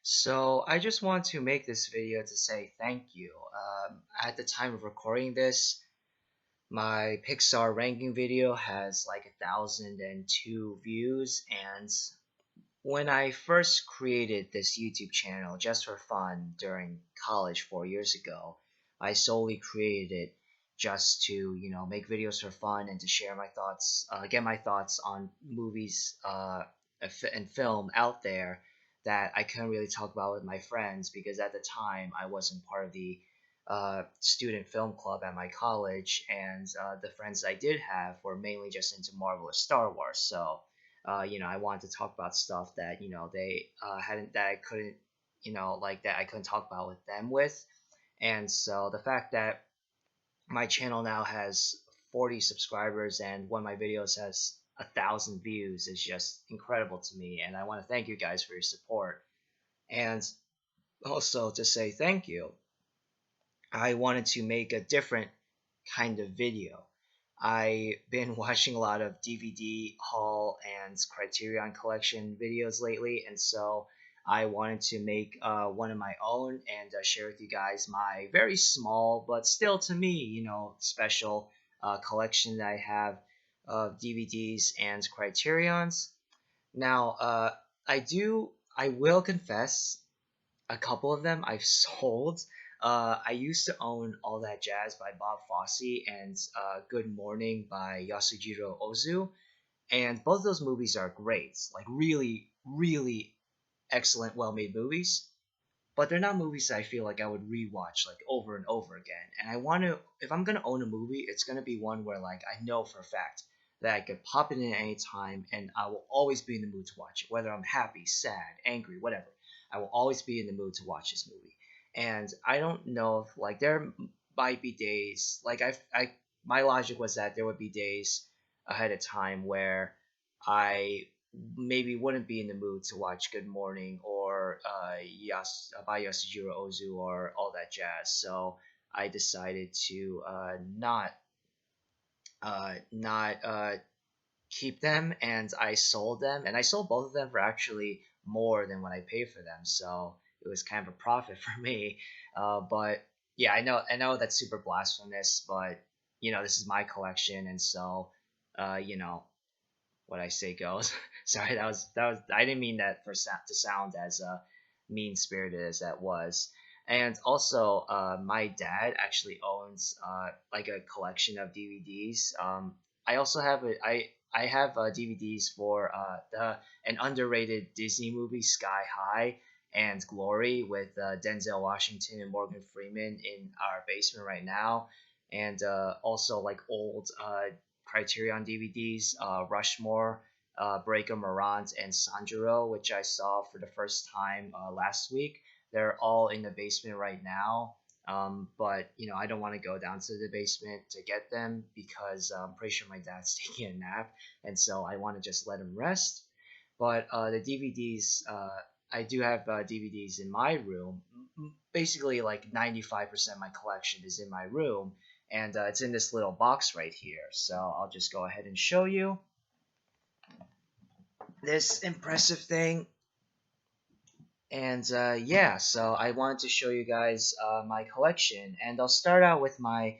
So I just want to make this video to say thank you. At the time of recording this, my Pixar ranking video has like 1,002 views, and when I first created this YouTube channel just for fun during college 4 years ago, I solely created it just to make videos for fun and to share my thoughts, get my thoughts on movies and film out there that I couldn't really talk about with my friends because at the time I wasn't part of the student film club at my college, and the friends I did have were mainly just into Marvel or Star Wars. So I wanted to talk about stuff that they hadn't that I couldn't like that I couldn't talk about with them with, and so the fact that my channel now has 40 subscribers and one of my videos has 1,000 views is just incredible to me, and I want to thank you guys for your support. And also to say thank you, I wanted to make a different kind of video. I've been watching a lot of DVD haul and Criterion Collection videos lately, and so I wanted to make one of my own and share with you guys my very small but still to me, special collection that I have of DVDs and Criterions. Now, I will confess a couple of them I've sold. I used to own All That Jazz by Bob Fosse and Good Morning by Yasujiro Ozu, and both of those movies are great, like really, really excellent, well-made movies. But they're not movies that I feel like I would rewatch like over and over again. And I want to, if I'm gonna own a movie, it's gonna be one where like I know for a fact that I could pop it in at any time, and I will always be in the mood to watch it, whether I'm happy, sad, angry, whatever. I will always be in the mood to watch this movie. And I don't know if like there might be days like I my logic was that there would be days ahead of time where I maybe wouldn't be in the mood to watch Good Morning or by Yasujiro Ozu or All That Jazz. So I decided to not keep them, and I sold them, and I sold both of them for actually more than what I paid for them. So it was kind of a profit for me. But yeah, I know that's super blasphemous, but this is my collection, and so what I say goes. Sorry, that was I didn't mean that to sound as mean spirited as that was. And also, my dad actually owns like a collection of DVDs. I also have I have DVDs for an underrated Disney movie, Sky High and Glory, with Denzel Washington and Morgan Freeman in our basement right now, and also like old Criterion DVDs, Rushmore, Breaker Morant, and Sanjuro, which I saw for the first time last week. They're all in the basement right now. But I don't want to go down to the basement to get them because I'm pretty sure my dad's taking a nap, and so I want to just let him rest. But the DVDs, I do have DVDs in my room. Basically, like 95% of my collection is in my room, and it's in this little box right here. So I'll just go ahead and show you this impressive thing. And yeah, so I wanted to show you guys my collection, and I'll start out with my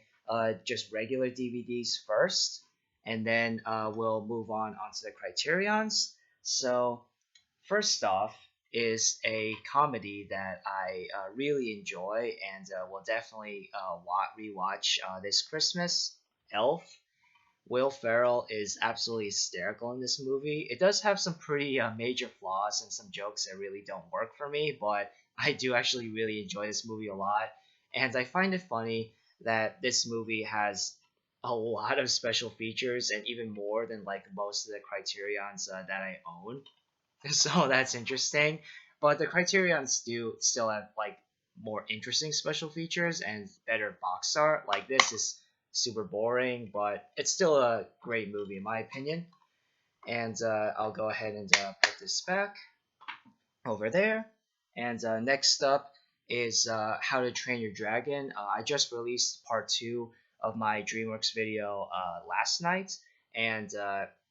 just regular DVDs first, and then we'll move onto the Criterions. So first off is a comedy that I really enjoy and will definitely rewatch this Christmas. Elf. Will Ferrell is absolutely hysterical in this movie. It does have some pretty major flaws and some jokes that really don't work for me, but I do actually really enjoy this movie a lot. And I find it funny that this movie has a lot of special features and even more than like most of the Criterions that I own. So that's interesting. But the Criterions do still have like more interesting special features and better box art. Like this is super boring, but it's still a great movie in my opinion. And I'll go ahead and put this back over there. And next up is How to Train Your Dragon. I just released part two of my DreamWorks video last night, and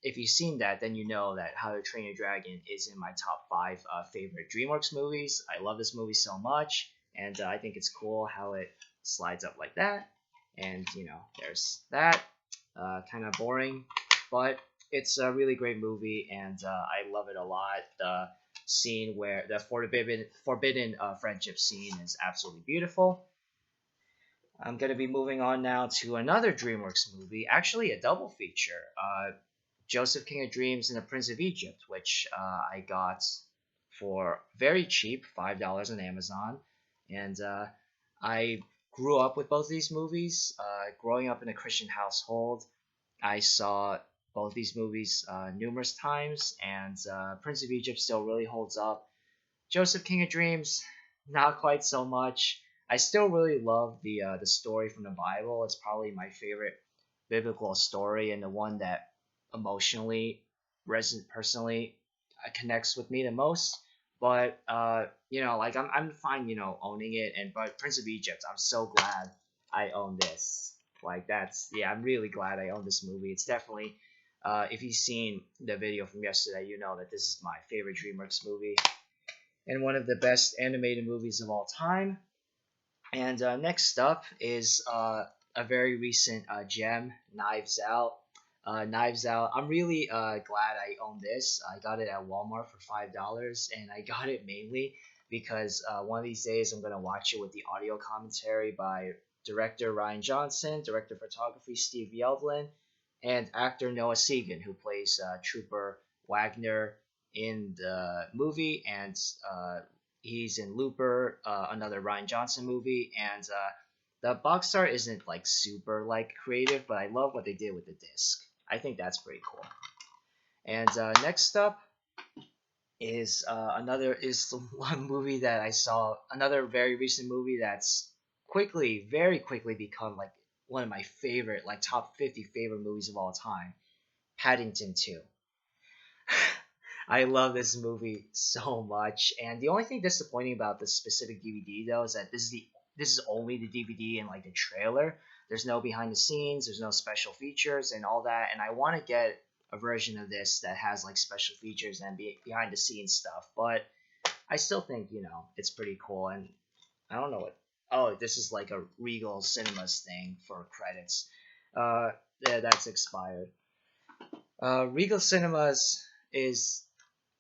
if you've seen that, then you know that How to Train Your Dragon is in my top five favorite DreamWorks movies. I love this movie so much, and I think it's cool how it slides up like that. And there's that. Kind of boring, but it's a really great movie, and I love it a lot. The scene where the forbidden friendship scene is absolutely beautiful. I'm going to be moving on now to another DreamWorks movie, actually a double feature. Joseph King of Dreams and the Prince of Egypt, which I got for very cheap, $5 on Amazon. And I grew up with both these movies. Growing up in a Christian household, I saw both these movies numerous times, and Prince of Egypt still really holds up. Joseph King of Dreams, not quite so much. I still really love the story from the Bible. It's probably my favorite biblical story and the one that emotionally, personally, connects with me the most. But like I'm fine, owning it. But Prince of Egypt, I'm so glad I own this. Like I'm really glad I own this movie. It's definitely, if you've seen the video from yesterday, you know that this is my favorite DreamWorks movie and one of the best animated movies of all time. And next up is a very recent gem, Knives Out. Knives Out. I'm really glad I own this. I got it at Walmart for $5, and I got it mainly because one of these days I'm gonna watch it with the audio commentary by director Ryan Johnson, director of photography Steve Yeldlin, and actor Noah Segan, who plays Trooper Wagner in the movie, and he's in Looper, another Ryan Johnson movie, and the box art isn't like super like creative, but I love what they did with the disc. I think that's pretty cool. And next up is one movie that I saw, another very recent movie that's very quickly become like one of my favorite, like top 50 favorite movies of all time, Paddington 2. I love this movie so much, and the only thing disappointing about this specific DVD though is that this is only the DVD and like the trailer. There's no behind the scenes, there's no special features and all that, and I want to get a version of this that has like special features and behind the scenes stuff. But I still think it's pretty cool, and I don't know what. Oh, this is like a Regal Cinemas thing for credits. Yeah, that's expired. Regal Cinemas is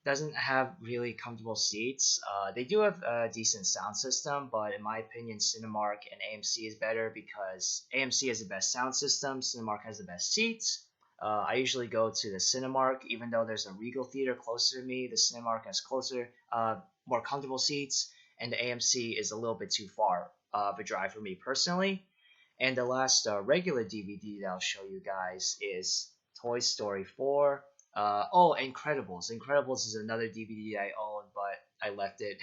doesn't have really comfortable seats. They do have a decent sound system, but in my opinion, Cinemark and AMC is better because AMC has the best sound system, Cinemark has the best seats. I usually go to the Cinemark, even though there's a Regal theater closer to me. The Cinemark has more comfortable seats, and the AMC is a little bit too far of a drive for me personally. And the last regular DVD that I'll show you guys is Toy Story 4. Incredibles. Incredibles is another DVD I own, but I left it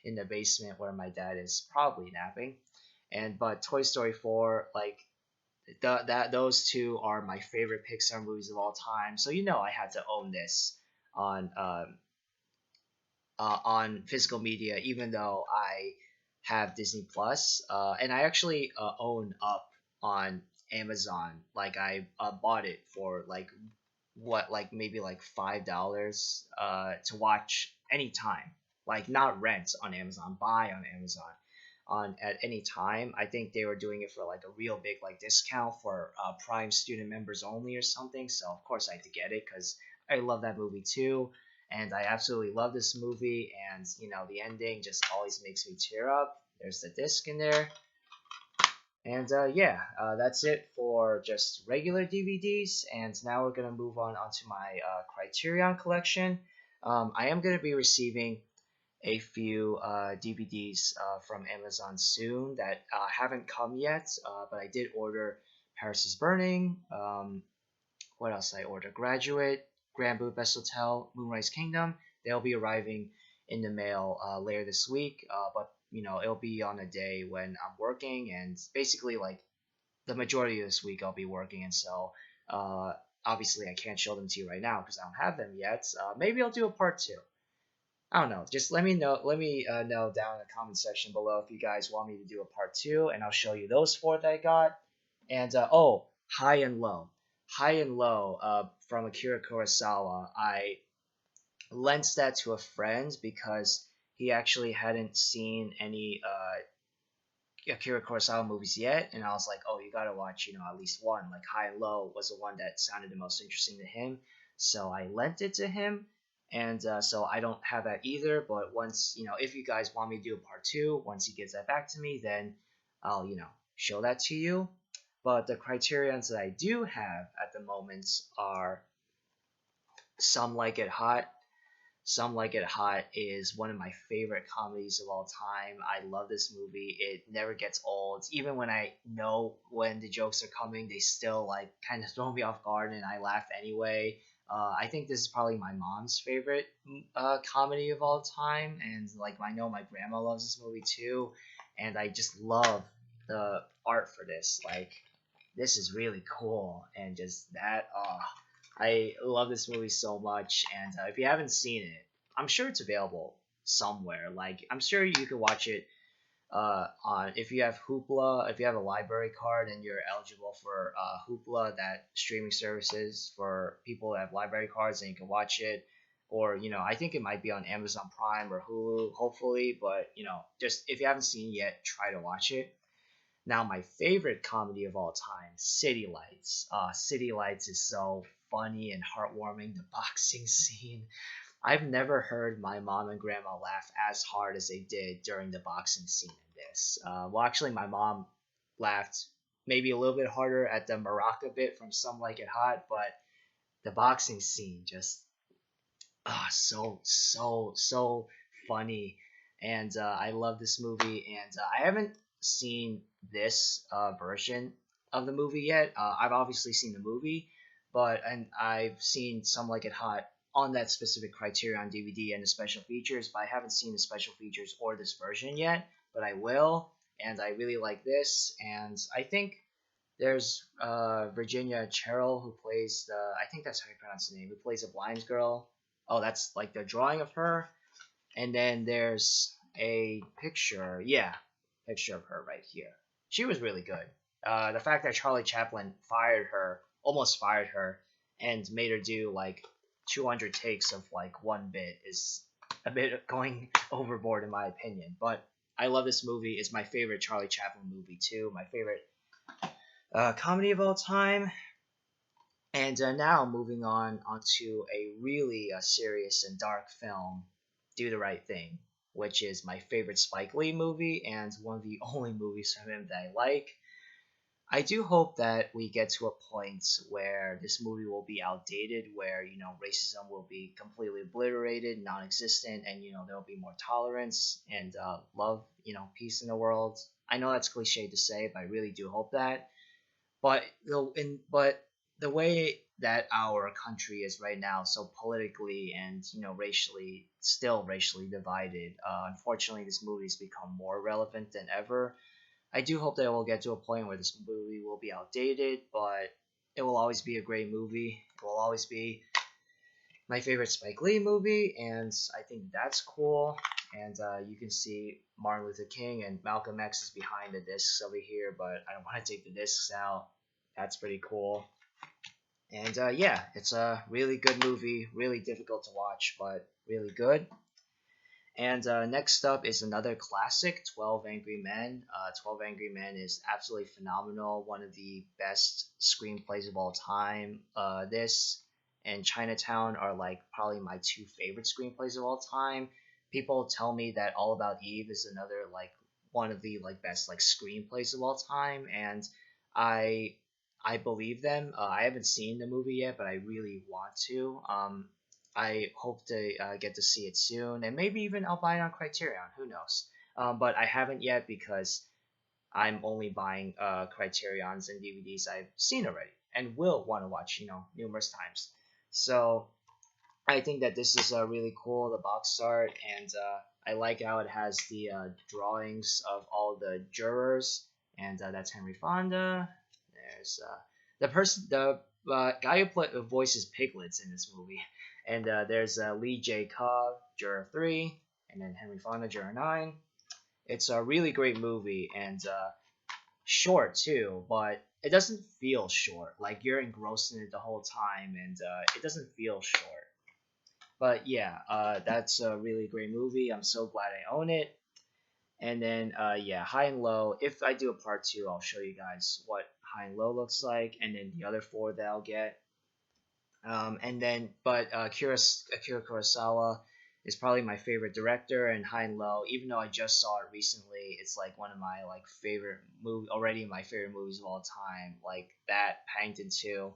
in the basement where my dad is probably napping. But Toy Story 4, like those two are my favorite Pixar movies of all time. So I had to own this on physical media, even though I have Disney Plus, and I actually own Up on Amazon. Like I bought it for like maybe like $5 to watch anytime, like not rent on Amazon, buy on Amazon on at any time. I think they were doing it for like a real big like discount for Prime student members only or something. So of course I had to get it because I love that movie too, and I absolutely love this movie. And the ending just always makes me tear up. There's the disc in there. And that's it for just regular DVDs. And now we're going to move on onto my Criterion collection. I am going to be receiving a few DVDs from Amazon soon that haven't come yet, but I did order Paris is Burning. What else did I order? Graduate, Grand Budapest Hotel, Moonrise Kingdom. They'll be arriving in the mail later this week, but it'll be on a day when I'm working, and basically like the majority of this week I'll be working, and so obviously I can't show them to you right now because I don't have them yet. Maybe I'll do a part 2. I don't know. Just let me know. Let me know down in the comment section below if you guys want me to do a part 2, and I'll show you those 4 that I got. And High and Low. High and Low. from Akira Kurosawa. I lent that to a friend because he actually hadn't seen any Akira Kurosawa movies yet, and I was like, oh, you gotta watch, at least one. Like High and Low was the one that sounded the most interesting to him, so I lent it to him, and so I don't have that either. But once, if you guys want me to do a part two, once he gives that back to me, then I'll, show that to you. But the criterions that I do have at the moment are Some Like It Hot. Some Like It Hot is one of my favorite comedies of all time. I love this movie. It never gets old. Even when I know when the jokes are coming, they still like kind of throw me off guard and I laugh anyway. I think this is probably my mom's favorite comedy of all time, and like I know my grandma loves this movie too, and I just love the art for this. Like, this is really cool, and just that. I love this movie so much, and if you haven't seen it, I'm sure it's available somewhere. Like, I'm sure you could watch it on if you have Hoopla, if you have a library card and you're eligible for Hoopla, that streaming services for people that have library cards, and you can watch it. Or, I think it might be on Amazon Prime or Hulu, hopefully. But, just if you haven't seen it yet, try to watch it. Now, my favorite comedy of all time, City Lights. City Lights is so funny and heartwarming. The boxing scene. I've never heard my mom and grandma laugh as hard as they did during the boxing scene in this. Well, actually, my mom laughed maybe a little bit harder at the maraca bit from Some Like It Hot, but the boxing scene just so funny, and I love this movie. And I haven't seen this version of the movie yet. I've obviously seen the movie, and I've seen Some Like It Hot on that specific Criterion DVD and the special features, but I haven't seen the special features or this version yet. But I will, and I really like this, and I think there's Virginia Cheryl, who plays I think that's how you pronounce the name, who plays a blind girl. Oh, that's like the drawing of her. And then there's a picture, yeah, picture of her right here. She was really good. The fact that Charlie Chaplin almost fired her, and made her do like 200 takes of like one bit is a bit going overboard in my opinion. But I love this movie. It's my favorite Charlie Chaplin movie too. My favorite comedy of all time. And now moving on onto a really serious and dark film, Do the Right Thing, which is my favorite Spike Lee movie and one of the only movies from him that I like. I do hope that we get to a point where this movie will be outdated, where, racism will be completely obliterated, non-existent, and, there will be more tolerance and love, peace in the world. I know that's cliche to say, but I really do hope that. But the way that our country is right now, so politically and still racially divided, unfortunately, this movie has become more relevant than ever. I do hope that we'll get to a point where this movie will be outdated, but it will always be a great movie. It will always be my favorite Spike Lee movie, and I think that's cool. And you can see Martin Luther King and Malcolm X is behind the discs over here, but I don't want to take the discs out. That's pretty cool. And yeah, it's a really good movie, really difficult to watch, but really good. And next up is another classic, 12 Angry Men. 12 Angry Men is absolutely phenomenal, one of the best screenplays of all time. This and Chinatown are like probably my two favorite screenplays of all time. People tell me that All About Eve is another like one of the like best like screenplays of all time, and I I believe them. I haven't seen the movie yet, but I really want to. I hope to get to see it soon, and maybe even I'll buy it on Criterion. Who knows? But I haven't yet because I'm only buying Criterion's and DVDs I've seen already and will want to watch, numerous times. So I think that this is really cool, the box art, and I like how it has the drawings of all the jurors, and that's Henry Fonda. There's the guy who voices Piglets in this movie, and there's Lee J. Cobb, Juror 3, and then Henry Fonda, Juror 9. It's a really great movie, and short too, but it doesn't feel short. Like you're engrossed in it the whole time, and it doesn't feel short. But yeah, that's a really great movie. I'm so glad I own it. And then yeah, High and Low. If I do a part two, I'll show you guys what High and Low looks like, and then the other four that I'll get. And then, but Akira Kurosawa is probably my favorite director, and High and Low. Even though I just saw it recently, it's like one of my like favorite movie already. My favorite movies of all time, like that, Paddington 2,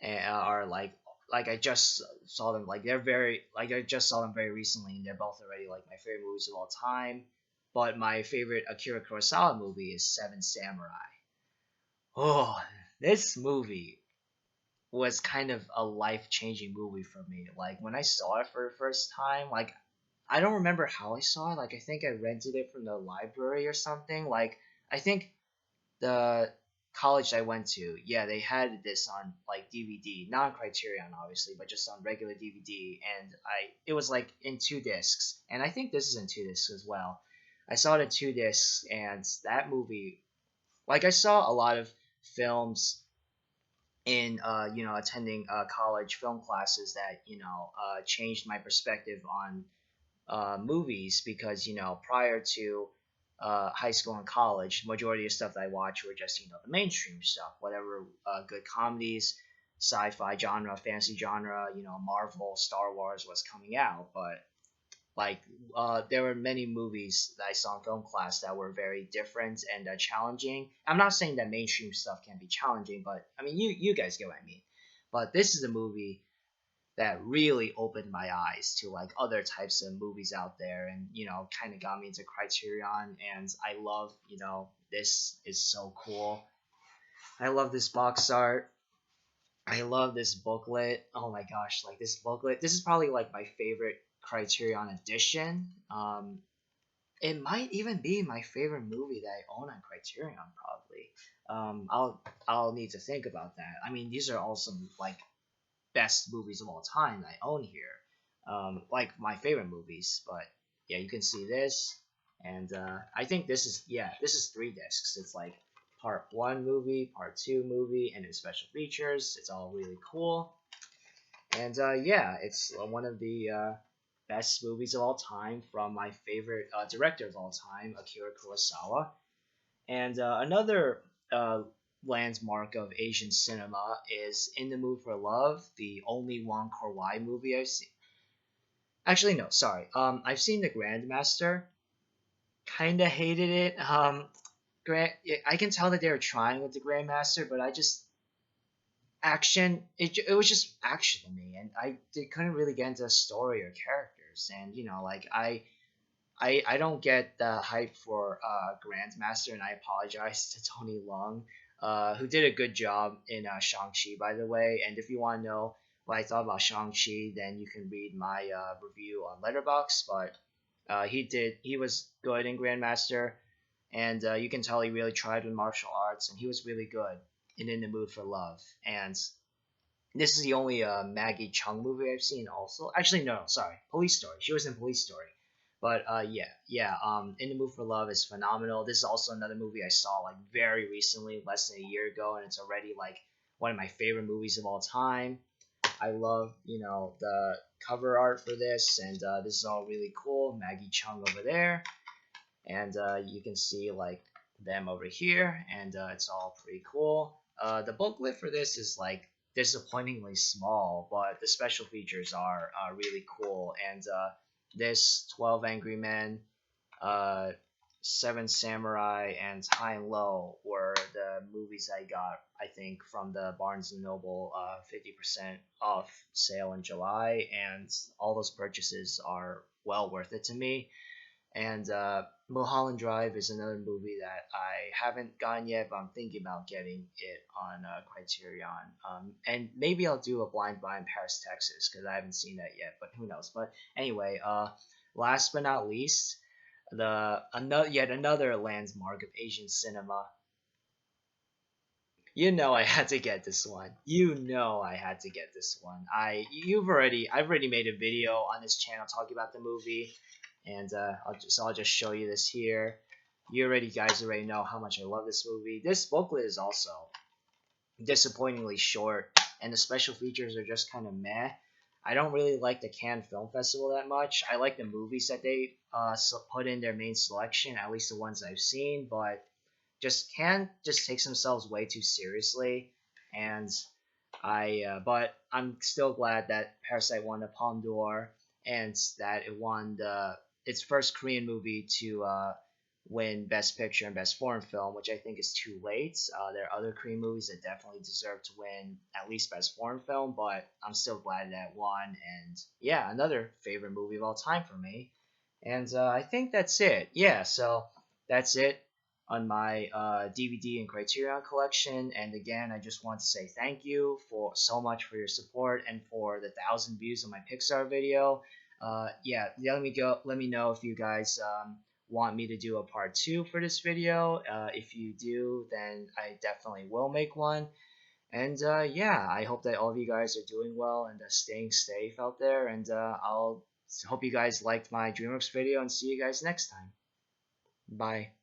and are like I just saw them. Like they're very like I just saw them very recently, and they're both already like my favorite movies of all time. But my favorite Akira Kurosawa movie is Seven Samurai. Oh, this movie was kind of a life changing movie for me. Like when I saw it for the first time, like I don't remember how I saw it. Like I think I rented it from the library or something. Like I think the college I went to, yeah, they had this on like DVD, not on Criterion obviously, but just on regular DVD. And it was like in 2 discs, and I think this is in 2 discs as well. I saw it in 2 discs, and that movie, like I saw a lot of films in attending college film classes that changed my perspective on movies, because prior to high school and college, majority of stuff that I watched were just the mainstream stuff, whatever good comedies, sci-fi genre, fantasy genre, Marvel, Star Wars was coming out. But like there were many movies that I saw in film class that were very different and challenging. I'm not saying that mainstream stuff can be challenging, but I mean you guys get what I mean. But this is a movie that really opened my eyes to like other types of movies out there, and kind of got me into Criterion. And I love, this is so cool. I love this box art. I love this booklet. Oh my gosh, like this booklet. This is probably like my favorite Criterion edition. It might even be my favorite movie that I own on Criterion, probably. I'll need to think about that. I mean, these are all some like best movies of all time that I own here. Like my favorite movies. But yeah, you can see this, and I think this is 3 discs. It's like part 1 movie, part 2 movie, and then special features. It's all really cool. And yeah, it's one of the best movies of all time from my favorite director of all time, Akira Kurosawa. And another landmark of Asian cinema is In the Mood for Love, the only Wong Kar-wai movie I've seen. Actually, no, sorry. I've seen The Grandmaster. Kinda hated it. I can tell that they were trying with The Grandmaster, but I just action. It was just action to me, and couldn't really get into a story or characters. And like I don't get the hype for Grandmaster, and I apologize to Tony Leung, who did a good job in Shang-Chi, by the way. And if you want to know what I thought about Shang-Chi, then you can read my review on Letterboxd. But he was good in Grandmaster, and you can tell he really tried with martial arts, and he was really good in the Mood for Love. And this is the only Maggie Chung movie I've seen. Also, actually, no, sorry, Police Story. She was in Police Story. But yeah. In the Mood for Love is phenomenal. This is also another movie I saw like very recently, less than a year ago, and it's already like one of my favorite movies of all time. I love the cover art for this, and this is all really cool. Maggie Chung over there, and you can see like them over here, and it's all pretty cool. The booklet for this is like disappointingly small, but the special features are really cool. And this 12 Angry Men, Seven Samurai, and High and Low were the movies I got, I think, from the Barnes & Noble 50% off sale in July, and all those purchases are well worth it to me. And Mulholland Drive is another movie that I haven't gotten yet, but I'm thinking about getting it on Criterion. And maybe I'll do a blind buy in Paris, Texas, because I haven't seen that yet, but who knows. But anyway, last but not least, yet another landmark of Asian cinema. I had to get this one. I had to get this one. I've already made a video on this channel talking about the movie, and I'll just show you this here. guys already know how much I love this movie. This booklet is also disappointingly short, and the special features are just kind of meh. I don't really like the Cannes Film Festival that much. I like the movies that they put in their main selection, at least the ones I've seen, but just Cannes just takes themselves way too seriously, and but I'm still glad that Parasite won the Palme d'Or and that it won its first Korean movie to win Best Picture and Best Foreign Film, which I think is too late. There are other Korean movies that definitely deserve to win at least Best Foreign Film, but I'm still glad that it won. And yeah, another favorite movie of all time for me. And I think that's it. Yeah, so that's it on my DVD and Criterion collection. And again, I just want to say thank you for so much for your support and for the 1,000 views on my Pixar video. Yeah, let me know if you guys want me to do a part two for this video. If you do, then I definitely will make one. And yeah, I hope that all of you guys are doing well and staying safe out there. And I'll hope you guys liked my DreamWorks video and see you guys next time. Bye.